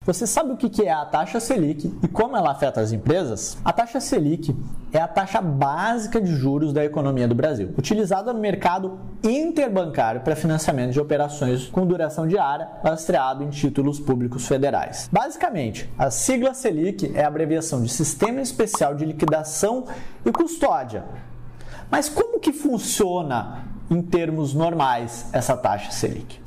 Você sabe o que é a taxa Selic e como ela afeta as empresas? A taxa Selic é a taxa básica de juros da economia do Brasil, utilizada no mercado interbancário para financiamento de operações com duração diária, lastreado em títulos públicos federais. Basicamente, a sigla Selic é a abreviação de Sistema Especial de Liquidação e Custódia. Mas como que funciona em termos normais essa taxa Selic?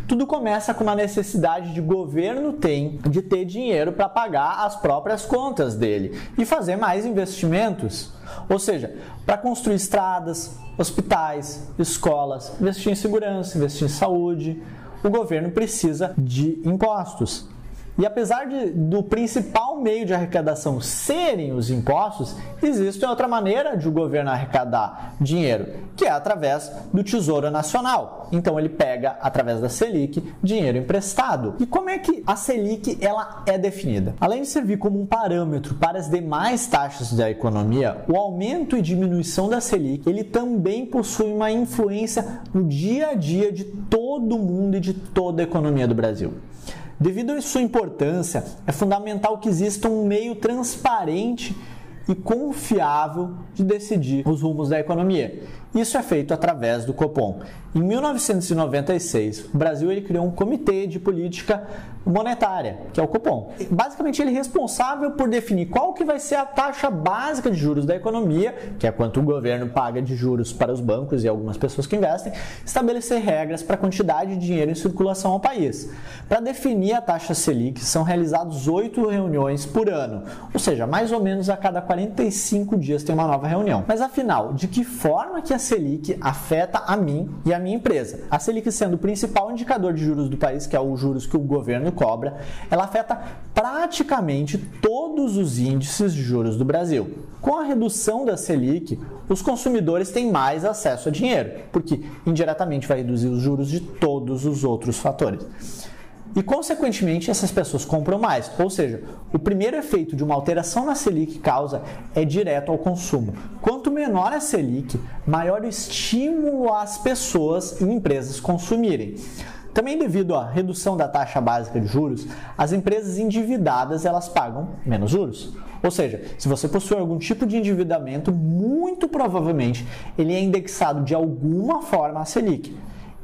Tudo começa com uma necessidade que o governo tem de ter dinheiro para pagar as próprias contas dele e fazer mais investimentos. Ou seja, para construir estradas, hospitais, escolas, investir em segurança, investir em saúde, o governo precisa de impostos. E apesar do principal meio de arrecadação serem os impostos, existe outra maneira de o governo arrecadar dinheiro, que é através do Tesouro Nacional. Então ele pega, através da Selic, dinheiro emprestado. E como é que a Selic ela é definida? Além de servir como um parâmetro para as demais taxas da economia, o aumento e diminuição da Selic, ele também possui uma influência no dia a dia de todo mundo e de toda a economia do Brasil. Devido à sua importância, é fundamental que exista um meio transparente e confiável de decidir os rumos da economia. Isso é feito através do Copom. Em 1996, o Brasil criou um comitê de política monetária, que é o Copom. Basicamente, ele é responsável por definir qual que vai ser a taxa básica de juros da economia, que é quanto o governo paga de juros para os bancos e algumas pessoas que investem, estabelecer regras para a quantidade de dinheiro em circulação ao país. Para definir a taxa Selic, são realizadas 8 reuniões por ano, ou seja, mais ou menos a cada 45 dias tem uma nova reunião. Mas afinal, de que forma que a Selic afeta a mim e a minha empresa? A Selic, sendo o principal indicador de juros do país, que é os juros que o governo cobra, ela afeta praticamente todos os índices de juros do Brasil. Com a redução da Selic, os consumidores têm mais acesso a dinheiro, porque indiretamente vai reduzir os juros de todos os outros fatores. E, consequentemente, essas pessoas compram mais. Ou seja, o primeiro efeito de uma alteração na Selic causa é direto ao consumo. Quanto menor a Selic, maior o estímulo às pessoas e empresas consumirem. Também devido à redução da taxa básica de juros, as empresas endividadas elas pagam menos juros. Ou seja, se você possui algum tipo de endividamento, muito provavelmente ele é indexado de alguma forma à Selic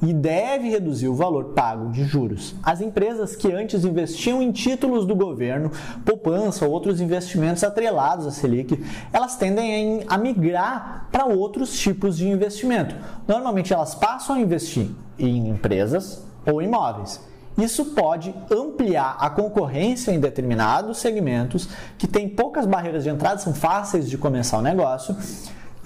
e deve reduzir o valor pago de juros. As empresas que antes investiam em títulos do governo, poupança ou outros investimentos atrelados à Selic, elas tendem a migrar para outros tipos de investimento. Normalmente elas passam a investir em empresas ou imóveis. Isso pode ampliar a concorrência em determinados segmentos que têm poucas barreiras de entrada, são fáceis de começar o negócio.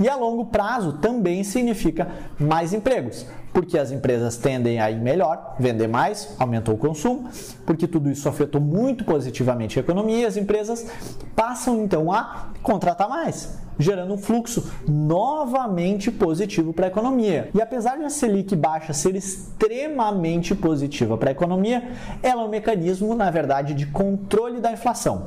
E a longo prazo também significa mais empregos, porque as empresas tendem a ir melhor, vender mais, aumentou o consumo, porque tudo isso afetou muito positivamente a economia e as empresas passam então a contratar mais, gerando um fluxo novamente positivo para a economia. E apesar de a Selic baixa ser extremamente positiva para a economia, ela é um mecanismo, na verdade, de controle da inflação.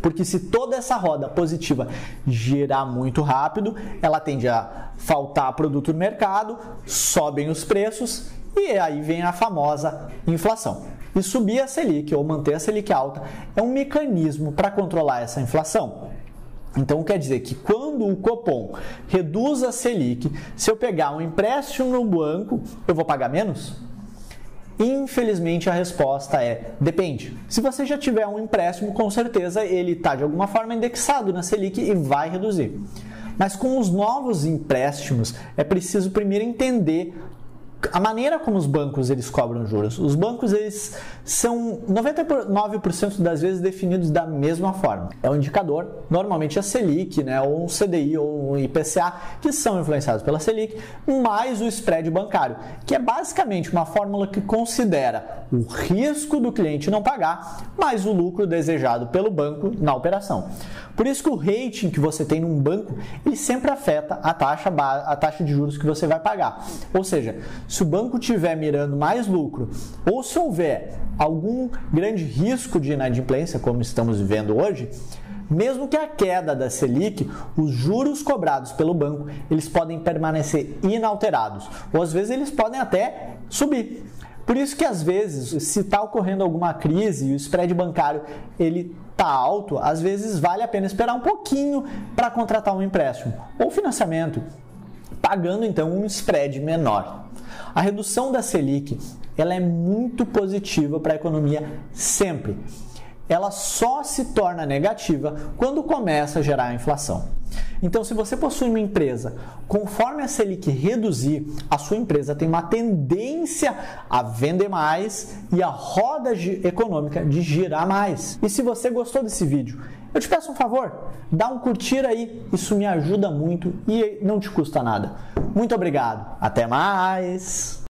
Porque se toda essa roda positiva girar muito rápido, ela tende a faltar produto no mercado, sobem os preços e aí vem a famosa inflação. E subir a Selic ou manter a Selic alta é um mecanismo para controlar essa inflação. Então quer dizer que quando o Copom reduz a Selic, se eu pegar um empréstimo no banco, eu vou pagar menos? Infelizmente a resposta é depende. Se você já tiver um empréstimo, com certeza ele está de alguma forma indexado na Selic e vai reduzir. Mas com os novos empréstimos é preciso primeiro entender a maneira como os bancos eles cobram juros. Os bancos eles são 99% das vezes definidos da mesma forma. É um indicador, normalmente a Selic, ou um CDI ou um IPCA, que são influenciados pela Selic, mais o spread bancário, que é basicamente uma fórmula que considera o risco do cliente não pagar, mais o lucro desejado pelo banco na operação. Por isso que o rating que você tem num banco, ele sempre afeta a taxa de juros que você vai pagar. Ou seja, se o banco estiver mirando mais lucro, ou se houver algum grande risco de inadimplência, como estamos vivendo hoje, mesmo que a queda da Selic, os juros cobrados pelo banco, eles podem permanecer inalterados, ou às vezes eles podem até subir. Por isso que às vezes, se está ocorrendo alguma crise e o spread bancário ele está alto, às vezes vale a pena esperar um pouquinho para contratar um empréstimo ou financiamento, pagando então um spread menor. A redução da Selic ela é muito positiva para a economia sempre. Ela só se torna negativa quando começa a gerar a inflação. Então, se você possui uma empresa, conforme a Selic reduzir, a sua empresa tem uma tendência a vender mais e a roda econômica de girar mais. E se você gostou desse vídeo, eu te peço um favor, dá um curtir aí, isso me ajuda muito e não te custa nada. Muito obrigado, até mais!